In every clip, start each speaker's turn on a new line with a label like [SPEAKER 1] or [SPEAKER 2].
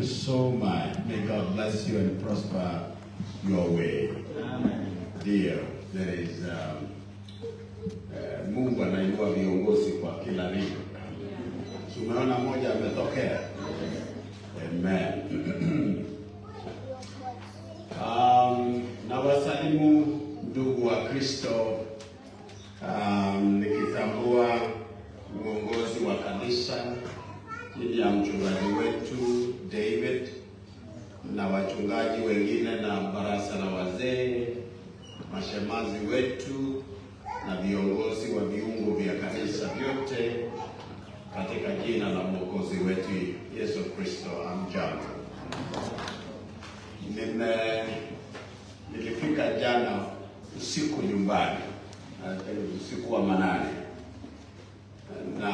[SPEAKER 1] so much. May God bless you and prosper your way. Amen. Dear, there is Mungu anainua viongozi kwa kila neno. Tumeona moja ametokea. Amen. Na wasalimu ndugu wa Kristo, nikitambua uongozi wa kanisa chini ya mchungaji wetu David na wachungaji wengine na baraza la wazee, mashemazi wetu na viongozi wa viungo vya kanisa vyote, katika jina la Mwokozi wetu Yesu Kristo. Amjambo. Nilifika jana usiku nyumbani, usiku wa manane, na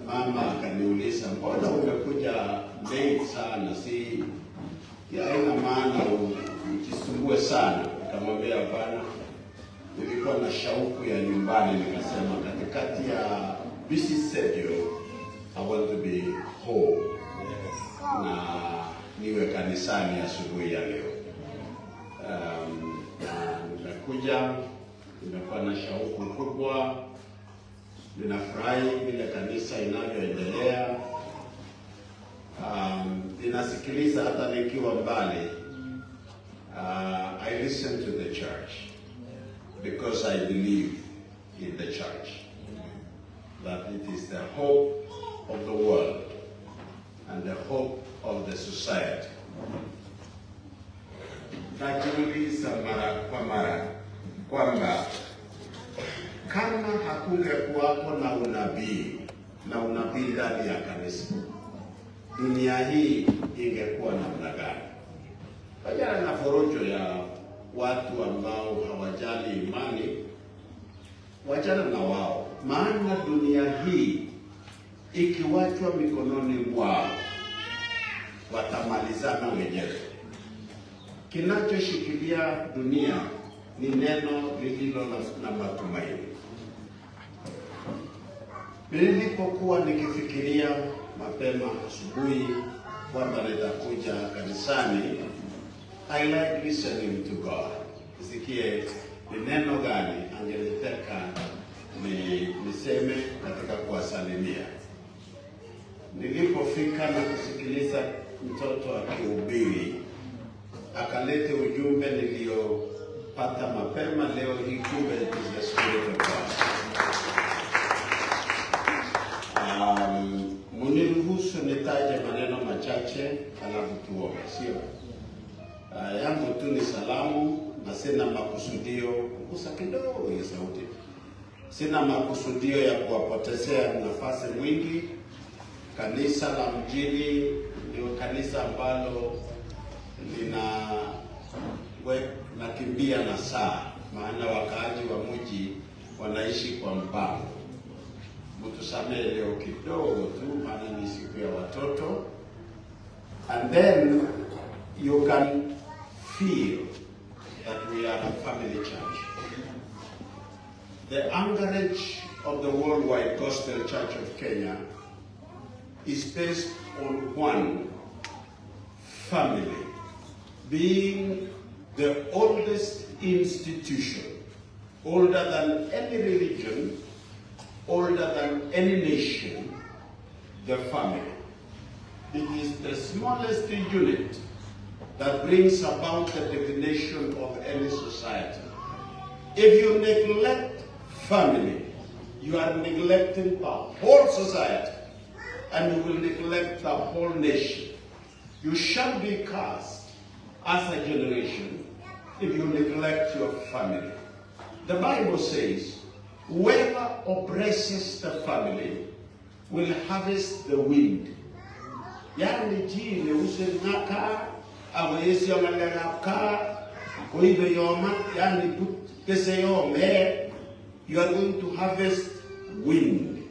[SPEAKER 1] mama akaniuliza, mbona umekuja late sana? Si haina maana ujisumbue sana. Nikamwambia hapana, nilikuwa na shauku ya nyumbani. Nikasema katikati ya busy schedule, I want to be home. Na niwe kanisani asubuhi ya leo. Nimekuja, nimekuwa na shauku kubwa. Ninafurahi vile kanisa inavyoendelea. Ninasikiliza hata nikiwa mbali. I listen to the church because I believe in the church, that it is the hope of the world and the hope of the society. Najiuliza mara kwa mara kwamba kama hakungekuwapo na unabii ndani ya kanisa, dunia hii ingekuwa namna gani? Wajana na forojo ya watu ambao hawajali imani, wajana na wao. Maana dunia hii ikiwachwa mikononi mwao, watamalizana wenyewe. Kinachoshikilia dunia ni neno lililo na matumaini. Nilipokuwa nikifikiria mapema asubuhi kwamba nitakuja kanisani, I like listening to God. Sikie ni neno gani angelitaka niseme katika kuwasalimia. Nilipofika na kusikiliza mtoto akihubiri, akalete ujumbe niliopata mapema leo hii, kumbe it is the Spirit of God. Muniruhusu nitaje maneno machache alafu tuombe, sio? Yangu tu ni salamu na sina makusudio, kusa kidogo ya sauti. Sina makusudio ya kuwapotezea nafasi mwingi. Kanisa la mjini ni kanisa ambalo nakimbia na saa, maana wakaaji wa mji wanaishi kwa mpango. Mtusamehe leo kidogo tu, maana ni siku ya watoto. And then you can feel that we are a family church. The anchorage of the Worldwide Gospel Church of Kenya is based on one family, being the oldest institution, older than any religion, older than any nation, the family. It is the smallest unit that brings about the definition of any society. If you neglect family, you are neglecting the whole society, and you will neglect the whole nation. You shall be cast as a generation if you neglect your family. The Bible says, whoever oppresses the family will harvest the wind. Yani jini usenaka awesi yomalaka koibe yoma yani pese yome, you are going to harvest wind.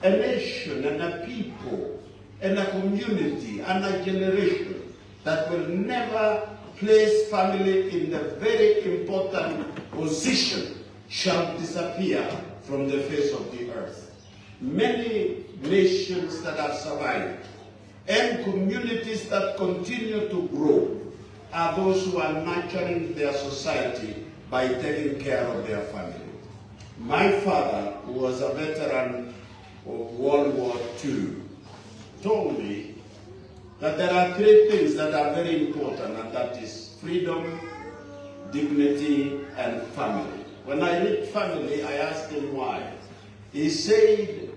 [SPEAKER 1] A nation and a people and a community and a generation that will never place family in the very important position shall disappear from the face of the earth. Many nations that have survived And communities that continue to grow are those who are nurturing their society by taking care of their family. My father, who was a veteran of World War II, told me that there are three things that are very important, and that is freedom, dignity, and family. When I read family, I asked him why. He said,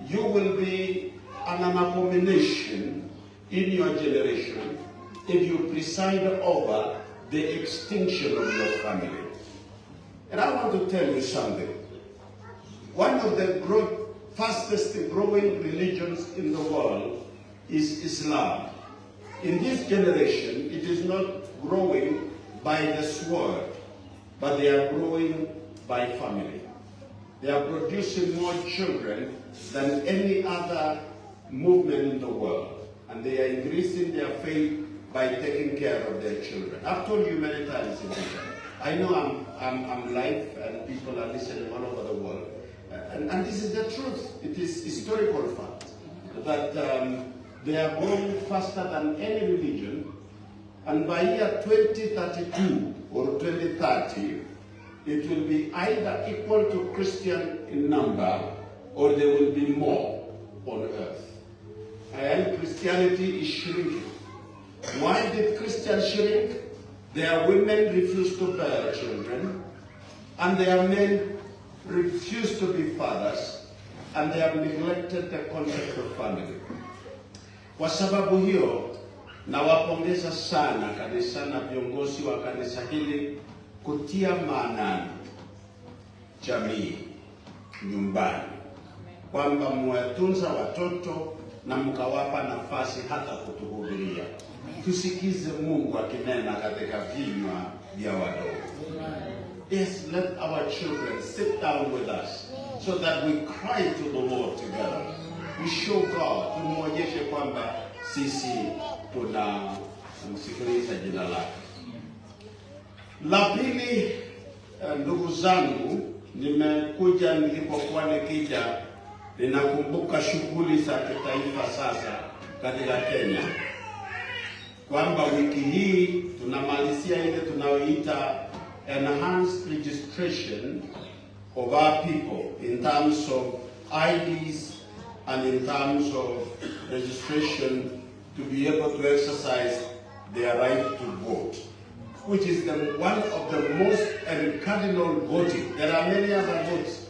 [SPEAKER 1] you will be an abomination in your generation if you preside over the extinction of your family. And I want to tell you something. One of the fastest growing religions in the world is Islam. In this generation, it is not growing by the sword, but they are growing by family. They are producing more children than any other movement in the world. And they are increasing their faith by taking care of their children. I've told you many times in this. I know I'm live and people are listening all over the world. And this is the truth. It is historical fact that they are growing faster than any religion. And by year 2032 or 2030, it will be either equal to Christian in number or there will be more on earth. And Christianity is shrinking. Why did Christians shrink? Their women refuse to bear children, and their men refuse to be fathers, and they have neglected the concept of family. Kwa sababu hiyo, nawapongeza sana kanisa na viongozi wa kanisa hili kutia maanani jamii nyumbani, kwamba mwatunza watoto na mkawapa nafasi hata kutuhubiria. Tusikize Mungu akinena katika vinywa vya wadogo. Yes, let our children sit down with us so that we cry to the Lord together. We show God, tumuonyeshe kwamba sisi tunamsikiliza jina lake. La pili, ndugu zangu, nimekuja nilipokuwa nikija, ninakumbuka shughuli za kitaifa sasa katika Kenya, kwamba wiki hii tunamalizia ile tunayoita enhanced registration of our people in terms of IDs and in terms of registration to be able to exercise their right to vote, which is one of the most cardinal voting. There are many other votes.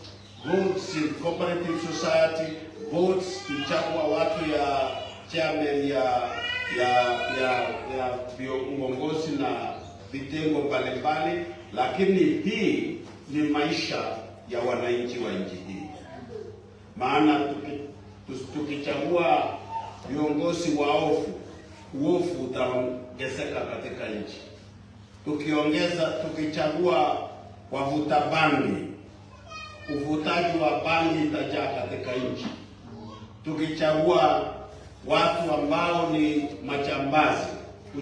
[SPEAKER 1] Votes in cooperative society, votes kuchagua watu ya chairman ya uongozi na vitengo mbalimbali, lakini hii ni maisha ya wananchi wa nchi hii. Maana tukichagua viongozi waofu, uofu utaongezeka katika nchi. Tukichagua wavuta bangi, uvutaji wa bangi itajaa katika nchi. Tukichagua watu ambao ni majambazi,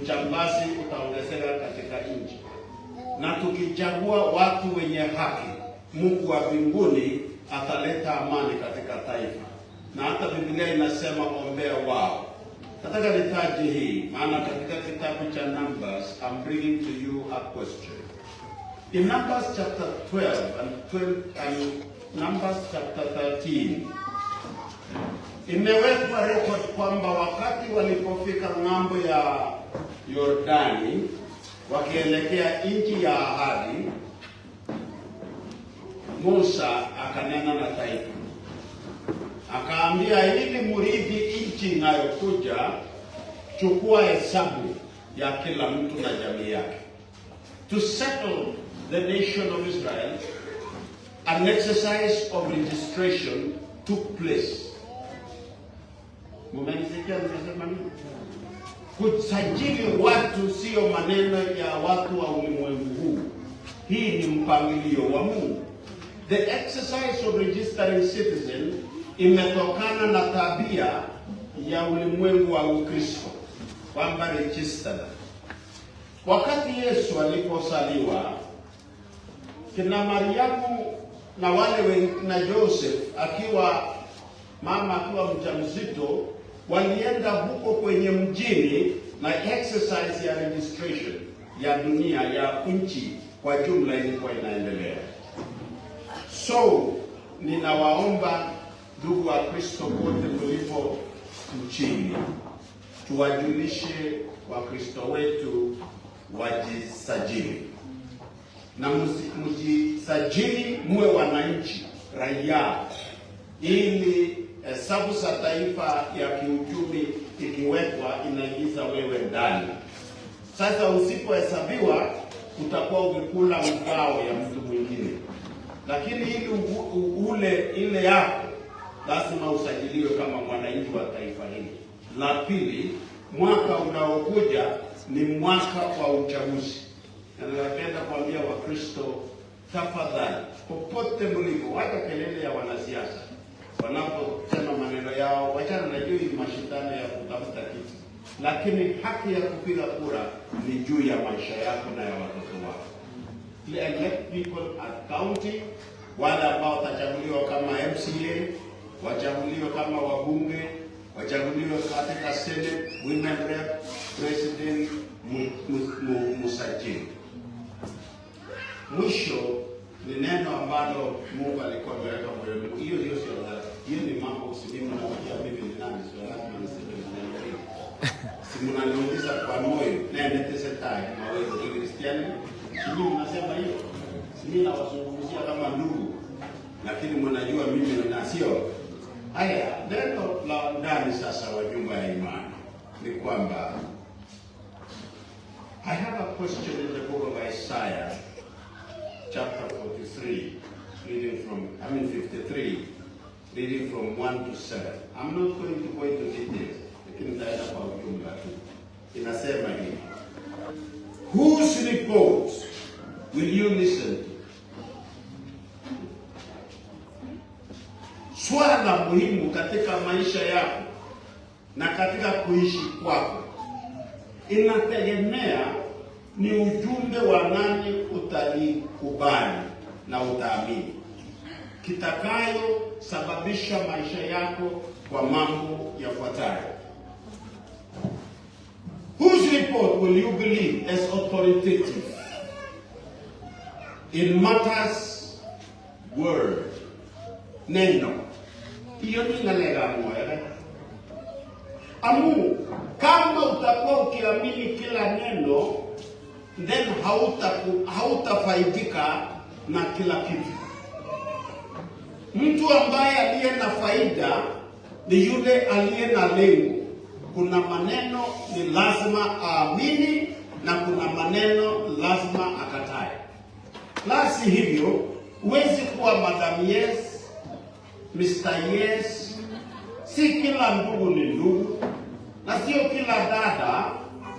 [SPEAKER 1] uchambazi utaongezeka katika nchi. Na tukichagua watu wenye haki, Mungu wa mbinguni ataleta amani katika taifa. Na hata Biblia inasema ombea wao. Nataka nitaje hii, maana katika kitabu cha Numbers, I'm bringing to you a question. In Numbers chapter 12 and Numbers chapter 13, imewekwa record kwamba wakati walipofika ng'ambo ya Yordani wakielekea nchi ya ahadi, Musa akanena na taifa, akaambia, ili murithi nchi inayokuja, chukua hesabu ya kila mtu na jamii yake. To settle the nation of Israel, an exercise of registration took place. Mumenisikia nimesema nini? Kusajili watu sio maneno ya watu wa ulimwengu huu. Hii ni mpangilio wa Mungu. The exercise of registering citizen imetokana na tabia ya ulimwengu wa Ukristo, kwamba registered. Wakati Yesu alipozaliwa, kina Mariamu na wale na Joseph akiwa mama akiwa mjamzito, walienda huko kwenye mjini na exercise ya registration ya dunia ya nchi kwa jumla ilikuwa inaendelea. So ninawaomba ndugu wa Kristo wote tulipo nchini, tuwajulishe Wakristo wetu wajisajili, na mjisajili muwe wananchi raia, ili hesabu za taifa ya kiuchumi ikiwekwa inaingiza wewe ndani. Sasa usipohesabiwa utakuwa ukikula mgao ya mtu mwingine, lakini ili ule ile yako lazima usajiliwe kama mwananchi wa taifa hili. La pili, mwaka unaokuja ni mwaka wa uchaguzi. Na ninapenda kuambia Wakristo, tafadhali, popote mlipo, wacha kelele ya wanasiasa wanaposema maneno yao, wachana na juu mashindano ya kutafuta kiti, lakini haki ya kupiga kura ni juu ya maisha yako na ya watoto wako. Elect people at county, wale ambao watachaguliwa kama MCA, wachaguliwe kama wabunge, wachaguliwe katika Senate, women rep, president, musajili. Mwisho ni neno ambalo Mungu alikuwa ameweka moyoni. Hiyo sio dhambi. Hiyo ni mambo usilimu na wajia mimi ni nani, sio lazima niseme neno hili. Si mnaniuliza kwa moyo, na netesetaje mawezo ya Kristiani? Sisi mnasema hiyo. Sisi nawazungumzia kama ndugu. Lakini mnajua mimi na sio. Haya, neno la ndani sasa wa nyumba ya imani ni kwamba I have a question in the book of Isaiah, chapter 43, reading from, 53, reading from 1 to 7. I'm not going to go into details, lakini nitaenda kwa ujumla tu. Inasema hivi: whose report will you listen to? Swala muhimu katika maisha yako na katika kuishi kwako inategemea ni ujumbe wa nani utalikubali na utaamini, kitakayo sababisha maisha yako kwa mambo yafuatayo. Whose report will you believe as authoritative in matters word? Neno. Hiyo ni ngalega moja. Amu, kama utakuwa ukiamini kila neno, then hautafaidika na kila kitu. Mtu ambaye aliye na faida ni yule aliye na lengo. Kuna maneno ni lazima aamini na kuna maneno lazima akatae. La si hivyo, huwezi kuwa Madam Yes, Mr. Yes. Si kila ndugu ni ndugu, na sio kila dada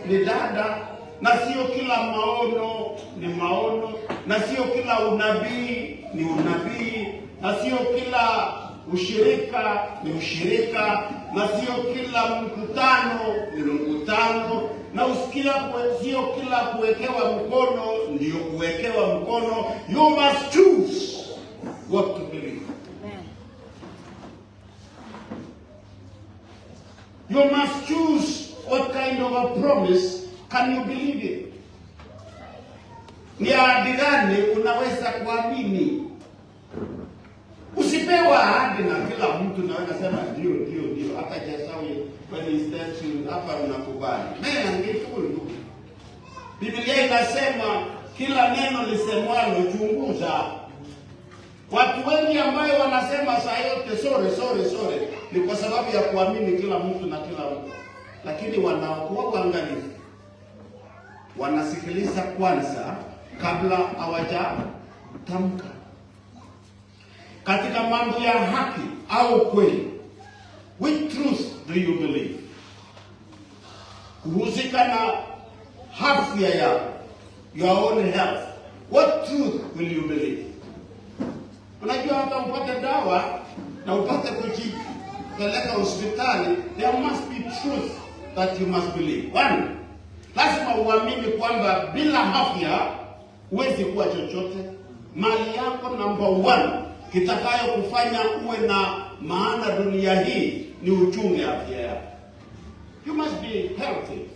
[SPEAKER 1] ni dada, na sio kila maono ni maono, na sio kila unabii ni unabii, na sio kila ushirika ni ushirika, na sio kila mkutano ni mkutano, na sio kila kuwekewa mkono ndio kuwekewa mkono. You must choose what to believe. You must choose what kind of a promise can you believe in. Ni ahadi gani unaweza kuamini? Usipewa ahadi na kila mtu na unasema ndio. Hata Yesawi when he said to hapa unakubali. Mimi angefuru. Biblia inasema kila neno lisemwalo chunguza. Watu wengi ambao wanasema saa yote sorry ni kwa sababu ya kuamini kila mtu na kila mtu. Lakini wanakuwa waangalifu. Wanasikiliza kwanza kabla hawajatamka. Katika mambo ya haki au kweli, which truth do you believe? Kuhusika na afya yako, your own health, what truth will you believe? Unajua hata upate dawa na upate kujipeleka hospitali, there must be truth that you must believe. One, lazima uamini kwamba bila afya huwezi kuwa chochote. Mali yako number one kitakayo kufanya uwe na maana dunia hii ni uchunge afya yako. You must be healthy.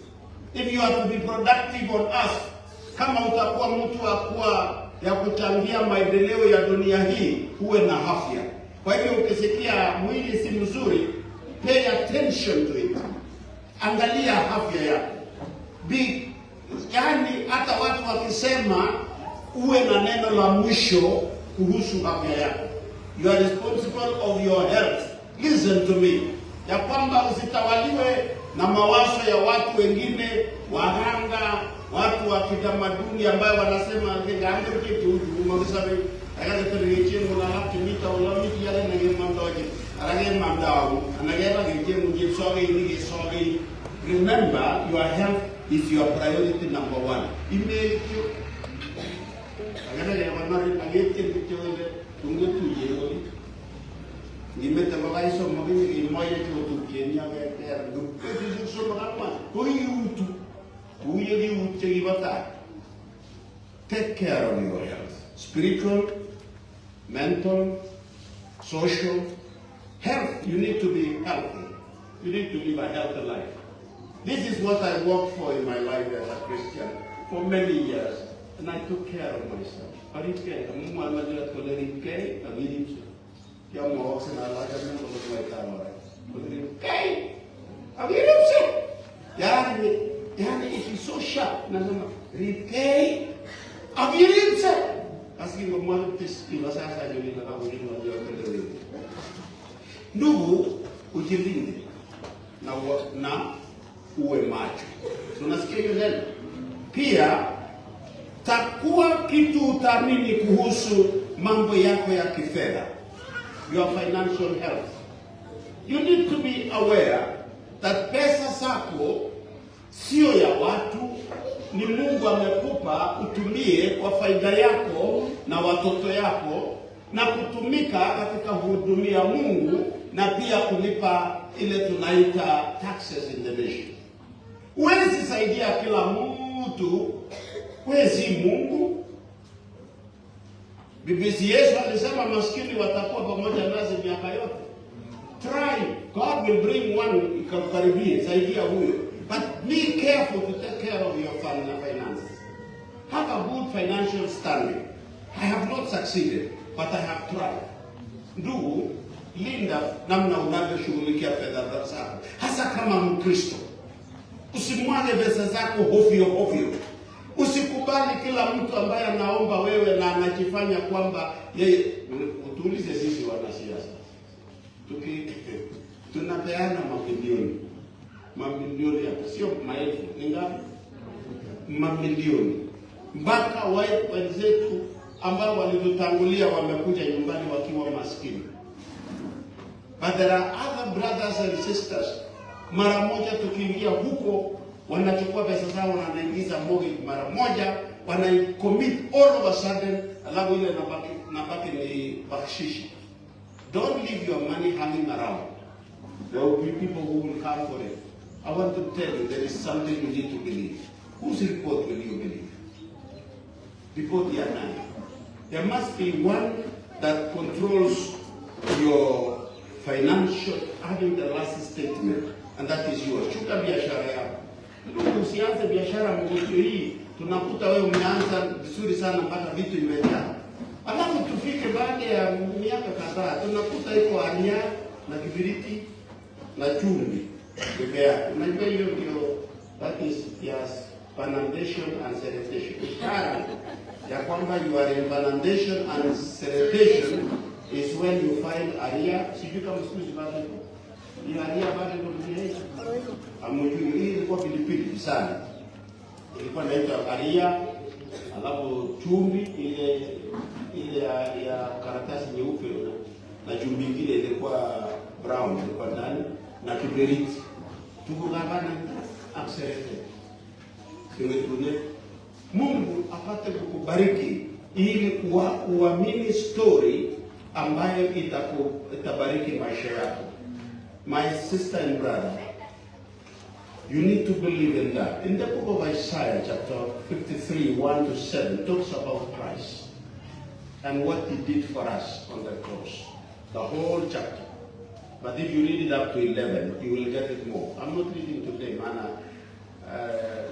[SPEAKER 1] If you are to be productive on earth, kama utakuwa mtu wa kuwa ya kuchangia maendeleo ya dunia hii, uwe na afya. Kwa hivyo ukisikia mwili si mzuri, pay attention to it. Angalia afya yako. Yaani hata watu wakisema uwe na neno la mwisho kuhusu afya yako. You are responsible of your health. Listen to me. Ya kwamba usitawaliwe na mawazo ya watu wengine, waganga, watu wa kitamaduni ambao wanasema ngange kitu mwangasabe ayale perejeni mwana hati mita wala miti yale na yema ndoje arage mandao anagera ngeje munje soge ni soge. Remember, your health is your priority number one. Ime agana ya wanari agete bitole tunge tuje nimeta bagaiso mabini ni moja tu Kenya ya ndugu so magama huyu take care of your health. Spiritual, mental, social. Health, you need to be healthy. You need to live a healthy life. This is what I worked for in my life as a Christian for many years. And I took care of myself. Yani it is so sharp. Nasema repay avilinse. Asingo mwana tisikiwa sasa juli na kawini wa jokele. Ndugu ujilinde na uwe macho. Tunasikia hiyo neno. Pia takuwa kitu utamini kuhusu mambo yako ya kifedha. Your financial health. You need to be aware that pesa zako sio ya watu, ni Mungu amekupa utumie kwa faida yako na watoto yako na kutumika katika kuhudumia Mungu na pia kulipa ile tunaita taxes in the nation. Huwezi saidia kila mtu, huwezi Mungu. Bibi Yesu alisema maskini watakuwa pamoja nasi miaka yote. Try, God will bring one ikakaribie, saidia huyo. But be careful to take care of your finances. Have a good financial standing. I have not succeeded, but I have tried. Ndugu, linda namna unavyoshughulikia fedha zako. Hasa kama Mkristo. Usimwage pesa zako ovyo. Usikubali kila mtu ambaye anaomba wewe na anajifanya kwamba yeye. Utuulize sisi wanasiasa. Tunapeana mamilioni ya sio maelfu, ingawa mamilioni. Mpaka wenzetu ambao walitutangulia wamekuja nyumbani wakiwa maskini. But there are other brothers and sisters. Mara moja tukiingia huko, wanachukua pesa zao na wanaingiza mortgage mara moja, wanacommit all of a sudden, alafu ile nabaki ni bakshishi. Don't leave your money hanging around. There will be people who will come for it. I want to tell you, there is something you need to believe. Whose report will you believe? Report here now. There must be one that controls your financial, having the last statement, and that is yours. Chuka biashara yako. Ndugu, usianze biashara mgojo hii, tunakuta wewe umeanza vizuri sana mpaka vitu imejaa. Alafu tufike baada ya miaka kadhaa, tunakuta iko ania na kibiriti na chumvi. Unajua hiyo ndio, that is yes, inundation and sanitation. Ishara ya kwamba you are in inundation and sanitation is when you find area. Sijui kama siku bado ni area bado ndio amujui. Hii ilikuwa pilipili sana, ilikuwa inaitwa area, alafu chumvi ile ya karatasi nyeupe na chumvi nyingine ilikuwa brown ilikuwa ndani na kiberiti. Tukugabana accelerated. Tumetune Mungu apate kukubariki ili uamini story ambayo itabariki maisha yako. My sister and brother, you need to believe in that. In the book of Isaiah chapter 53, 1-7 talks about Christ and what he did for us on the cross. The whole chapter. But if you read it up to 11, you will get it more. I'm not reading today, maana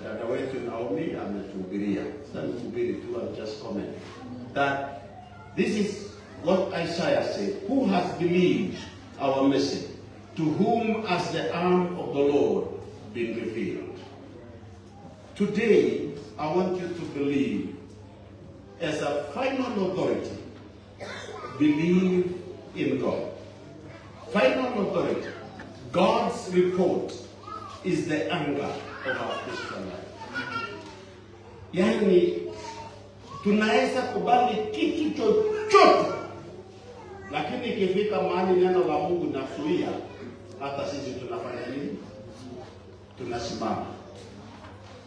[SPEAKER 1] dada wetu Naomi ametuhubiria. Sasa nikuhubiri tu, I'm just commenting. That this is what Isaiah said. Who has believed our message? To whom has the arm of the Lord been revealed? Today, I want you to believe as a final authority. Believe in God. Final authority. God's report is the anchor of our Christian life. Yani, tunaweza kubali kitu chochote, lakini ikifika mahali neno la Mungu nafuia, hata sisi tunafanya nini? Tunasimama.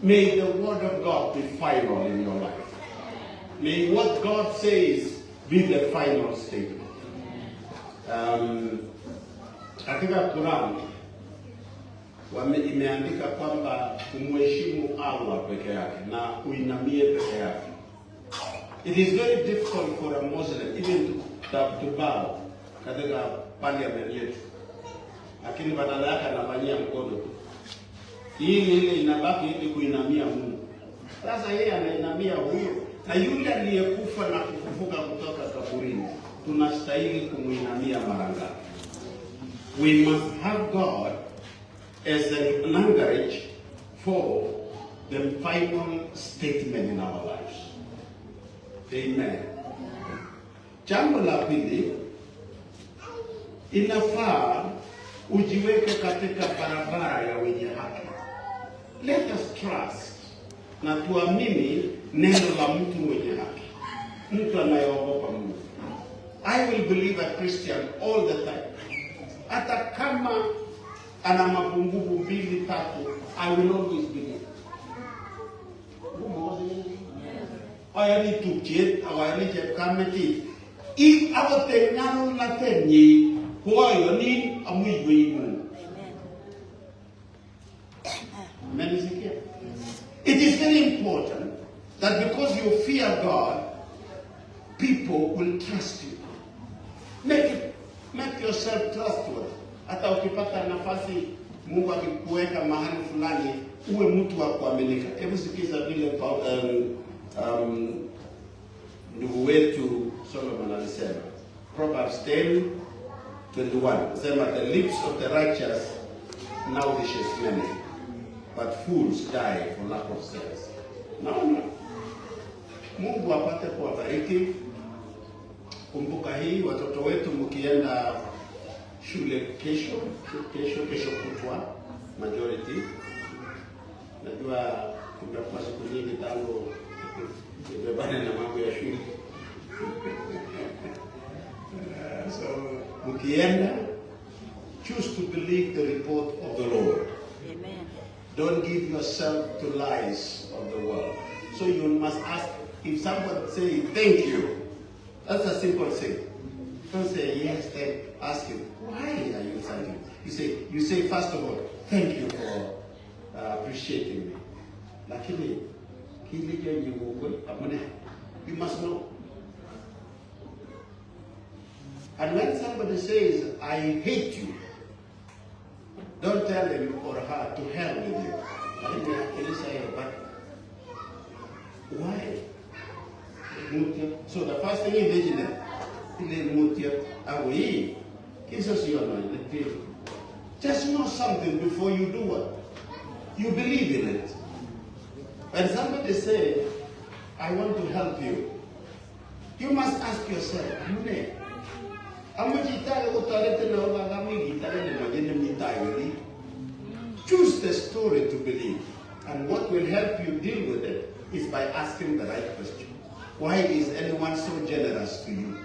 [SPEAKER 1] May the word of God be final in your life. May what God says be the final statement. Katika Quran imeandika kwamba kumheshimu Allah peke yake na uinamie peke yake. It is very difficult for a Muslim even to bow katika parliament yetu, lakini badala yake anafanyia mkono tu. Ile inabaki ili kuinamia Mungu. Sasa yeye anainamia huyo, na yule aliyekufa na kufufuka kutoka kaburini tunastahili kumuinamia mara ngapi? We must have God as an anchorage for the final statement in our lives. Amen. Jambo la pili, inafaa ujiweke katika barabara ya wenye haki. Let us trust na tuamini neno la mtu mwenye haki, mtu anayeogopa Mungu. I will believe a Christian all the time. Hata kama ana mapungufu 2, 3, I will always believe. Ayali tukjet, awali kameti. If our tenyano na tenye, huayo ni amui Mungu. It is very important that because you fear God, people will trust you. Make yourself trustworthy. Hata ukipata nafasi Mungu akikuweka mahali fulani, uwe mtu wa kuaminika. Hebu sikiza vile ndugu wetu Solomon alisema. Proverbs 10:21. Sema, the lips of the righteous nourishes many, but fools die for lack of sense. Naona Mungu apate kuwabariki. Kumbuka hii, watoto wetu mkienda shule kesho kutwa majority. Najua tumekuwa siku nyingi tangu nimebana na mambo ya shule. So mkienda, choose to believe the report of the Lord.
[SPEAKER 2] Amen.
[SPEAKER 1] Don't give yourself to lies of the world. So you must ask, if someone say thank you, that's a simple thing. Don't say yes, thank. Ask him, why are you thanking? You say first of all, thank you for appreciating me. Lakini you must know. And when somebody says, I hate you, don't tell him or her to hell with you. But why? So the first thing is vigilant. Just know something before you do what? You believe in it. When somebody says, I want to help you, you must ask yourself, choose the story to believe. And what will help you deal with it is by asking the right question. Why is anyone so generous to you?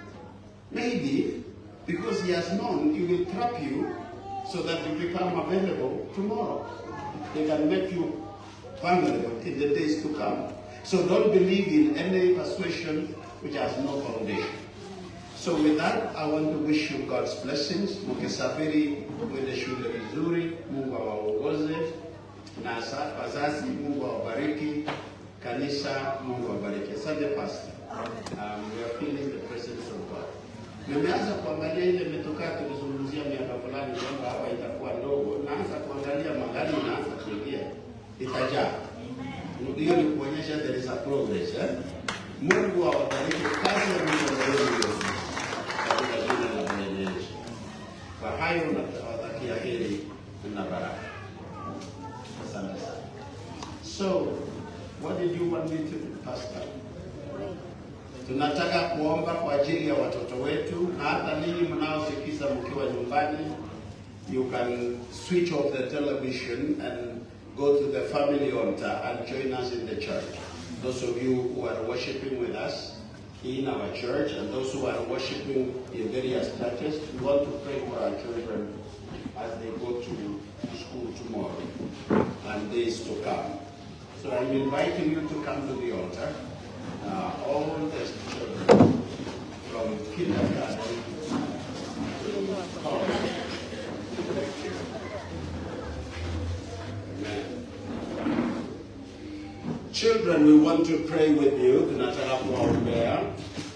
[SPEAKER 1] Maybe because he has known he will trap you so that you become available tomorrow. They can make you vulnerable in the days to come. So don't believe in any persuasion which has no foundation. So with that, I want to wish you God's blessings. Mukisafiri mwende shule vizuri, Mungu awaongoze. Na wazazi, Mungu awabariki. Kanisa, Mungu awabariki. Asante Pastor. We are feeling the presence of God. Nimeanza kuangalia ile imetoka tulizungumzia miaka fulani kwamba hapa itakuwa ndogo, naanza kuangalia magari naanza kuingia itajaa. Hiyo ni kuonyesha there is a progress. Mungu awabariki kazi ya Mungu leo katika jina la Bwana Yesu. Kwa hayo nawatakia heri na baraka. Asante sana. So, what did you want me to do, Pastor? Tunataka kuomba kwa ajili ya watoto wetu, na hata ninyi mnaosikiza mkiwa nyumbani, you can switch off the television and go to the family altar and join us in the church. Those of you who are worshiping with us in our church and those who are worshiping in various churches, we want to pray for our children as they go to school tomorrow and days to come. So I'm inviting you to come to the altar. All the children from kindergarten to college. Amen. Children, we want to pray with you. Tunataka kuwaombea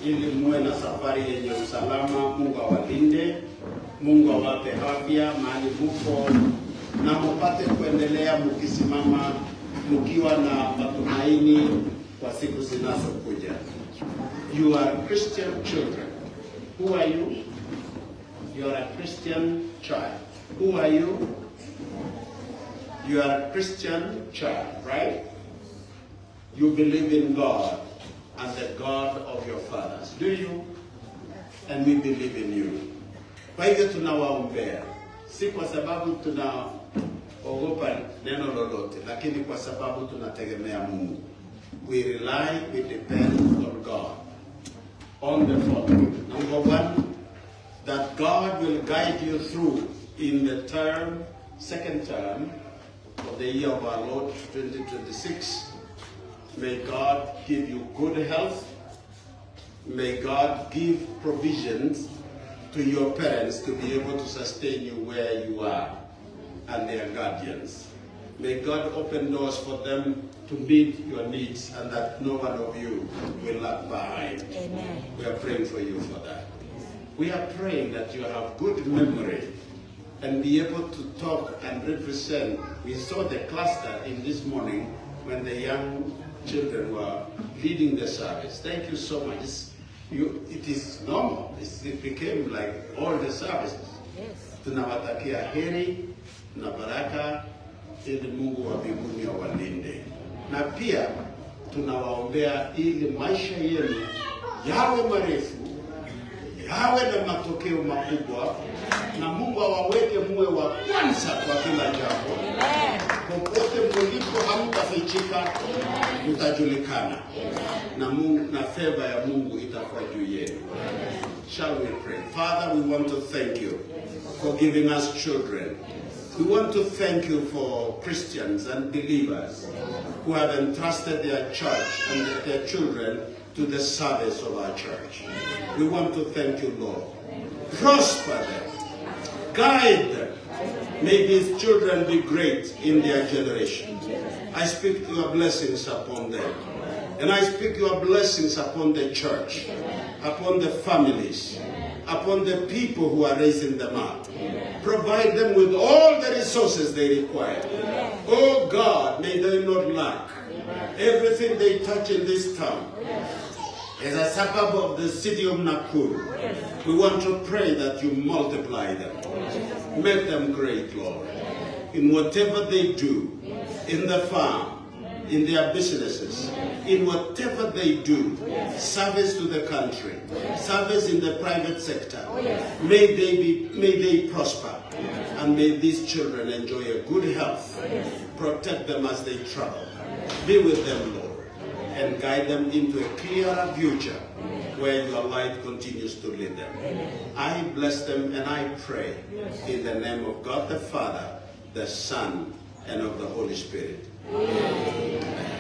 [SPEAKER 1] ili muwe na safari yenye usalama. Mungu awalinde, Mungu awape afya mahali muko, na mupate kuendelea mkisimama mkiwa na matumaini kwa siku zinazokuja. You are Christian children. Who are you? You are a Christian child. Who are you? You are a Christian child, right? You believe in God and the God of your fathers. Do you? And we believe in you. Kwa hivyo tunawaombea, si kwa sababu tunaogopa neno lolote, lakini kwa sababu tunategemea Mungu. We rely, we depend on God. On the following. Number one, that God will guide you through in the second term of the year of our Lord 2026. May God give you good health. May God give provisions to your parents to be able to sustain you where you are and their guardians. May God open doors for them to meet your needs and that no one of you will lag behind.
[SPEAKER 2] Amen.
[SPEAKER 1] We are praying for you for that. We are praying that you have good memory and be able to talk and represent. We saw the cluster in this morning when the young children were leading the service. Thank you so much. It is normal. It became like all the services.
[SPEAKER 2] Yes.
[SPEAKER 1] Tunawatakia heri na baraka ili Mungu wa mbinguni awalinde. Na pia tunawaombea ili maisha yenu yawe marefu, yawe na matokeo makubwa, na Mungu awaweke muwe wa kwanza kwa kila jambo. Popote mlipo hamtafichika, mtajulikana. Na Mungu na favor ya Mungu itakuwa juu yenu. Shall we pray? Father, we want to thank you for giving us children. We want to thank you for Christians and believers who have entrusted their church and their children to the service of our church. We want to thank you, Lord. Prosper them. Guide them. May these children be great in their generation. I speak your blessings upon them. And I speak your blessings upon the church, upon the families, upon the people who are raising them up. Provide them with all the resources they require. Oh God, may they not lack. Everything they touch in this town is a suburb of the city of Nakuru. We want to pray that you multiply them. Make them great, Lord. In whatever they do, in the farm, in their businesses, in whatever they do, service to the country, service in the private sector, may they prosper, and may these children enjoy a good health. Protect them as they travel. Be with them, Lord, and guide them into a clearer future where your light continues to lead them. I bless them and I pray in the name of God the Father, the Son, and of the Holy Spirit. Amen.